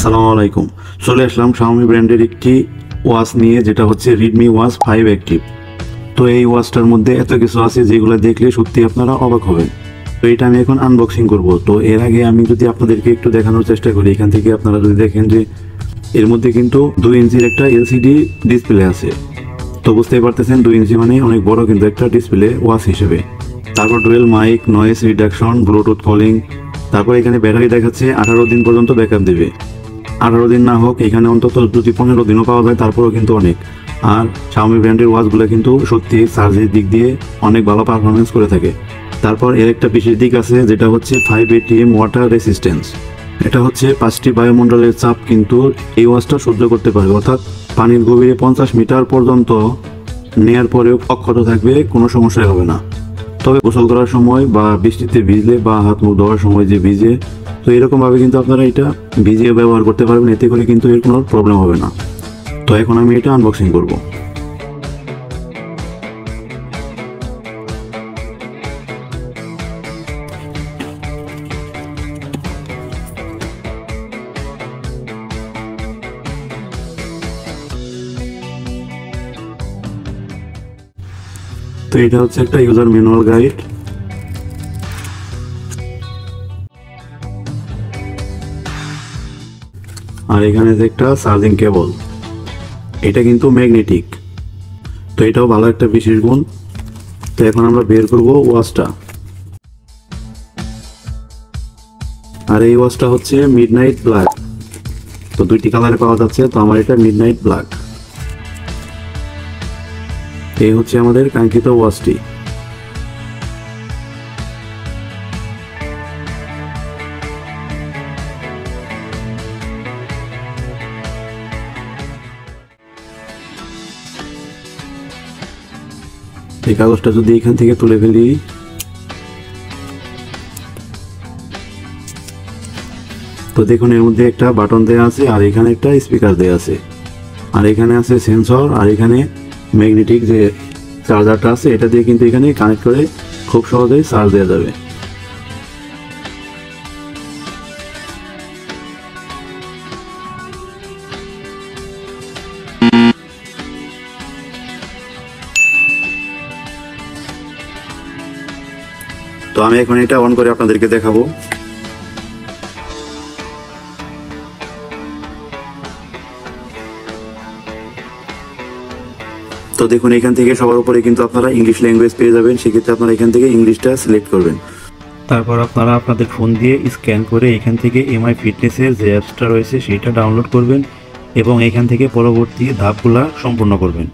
আসসালামু আলাইকুম। চলে আসলাম Xiaomi ব্র্যান্ডের একটি ওয়াচ নিয়ে, যেটা হচ্ছে Redmi Watch 5 Active। তো এই ওয়াচটার মধ্যে এত কিছু আছে যেগুলো দেখলে সত্যি আপনারা অবাক হবেন। তো এটা আমি এখন আনবক্সিং করব। তো এর আগে আমি যদি আপনাদেরকে একটু দেখানোর চেষ্টা করি, এখান থেকে আপনারা যদি দেখেন যে এর মধ্যে কিন্তু 2 ইঞ্চির একটা এলসিডি ডিসপ্লে আছে। তো বুঝতেই পারতেছেন 2 ইঞ্চি মানে অনেক বড় কিন্তু একটা ডিসপ্লে ওয়াচ হিসেবে। তারপর dual mic, noise reduction, bluetooth calling. তারপর এখানে ব্যাটারি দেখাচ্ছে 18 দিন পর্যন্ত ব্যাকআপ দেবে। 18 দিন না হোক, এখানে অন্তত যদি 15 দিনও পাওয়া যায় তারপরেও কিন্তু অনেক। আর Xiaomi ব্র্যান্ডের ওয়াচগুলো কিন্তু সত্যি চার্জের দিক দিয়ে অনেক ভালো পারফরমেন্স করে থাকে। তারপর এর একটা বিশেষ দিক আছে, যেটা হচ্ছে 5 ATM ওয়াটার রেসিস্ট্যান্স। এটা হচ্ছে 5টি বায়ুমণ্ডলের চাপ কিন্তু এই ওয়াচটা সহ্য করতে পারবে, অর্থাৎ পানির গভীরে 50 মিটার পর্যন্ত নেয়ার পরেও অক্ষত থাকবে, কোনো সমস্যাই হবে না। তবে গোসল করার সময় বা বৃষ্টিতে ভিজলে বা হাত মুখ ধোয়ার সময় যে ভিজে, তো এরকমভাবে কিন্তু আপনারা এটা ভিজিয়ে ব্যবহার করতে পারবেন, এতে করে কিন্তু এর কোনো প্রবলেম হবে না। তো এখন আমি এটা আনবক্সিং করব। তো এটা হচ্ছে একটা ইউজার ম্যানুয়াল গাইড। আর এখানে যে একটা চার্জিং কেবল, এটা কিন্তু ম্যাগনেটিক। তো এটাও ভালো একটা বিশেষ গুণ। তো এখন আমরা বের করব ওয়াচটা। আর এই ওয়াচটা হচ্ছে মিডনাইট ব্ল্যাক। তো 2টি কালারে পাওয়া যাচ্ছে, তো আমার এটা মিডনাইট ব্ল্যাক। এই হচ্ছে আমাদের কাঙ্ক্ষিত ওয়াচটি। এই কাগজটা যদি এখান থেকে তুলে ফেলি, তো দেখুন এর মধ্যে একটা বাটন দেওয়া আছে, আর এখানে একটা স্পিকার দেওয়া আছে, আর এখানে আছে সেন্সর, আর এখানে ম্যাগনেটিক যে চার্জারটা আছে এটা দিয়ে কিন্তু এখানে কানেক্ট করে খুব সহজেই চার্জ দেওয়া যাবে। তো আমি এখন এটা অন করে আপনাদেরকে দেখাবো। তো দেখুন এখান থেকে সবার উপরে কিন্তু আপনারা ইংলিশ ল্যাঙ্গুয়েজ পেয়ে যাবেন, সেক্ষেত্রে আপনারা এখান থেকে ইংলিশটা সিলেক্ট করবেন। তারপর আপনারা আপনাদের ফোন দিয়ে স্ক্যান করে এখান থেকে এমআই ফিটনেসের যে অ্যাপসটা রয়েছে সেটা ডাউনলোড করবেন এবং এখান থেকে পরবর্তী ধাপগুলা সম্পূর্ণ করবেন।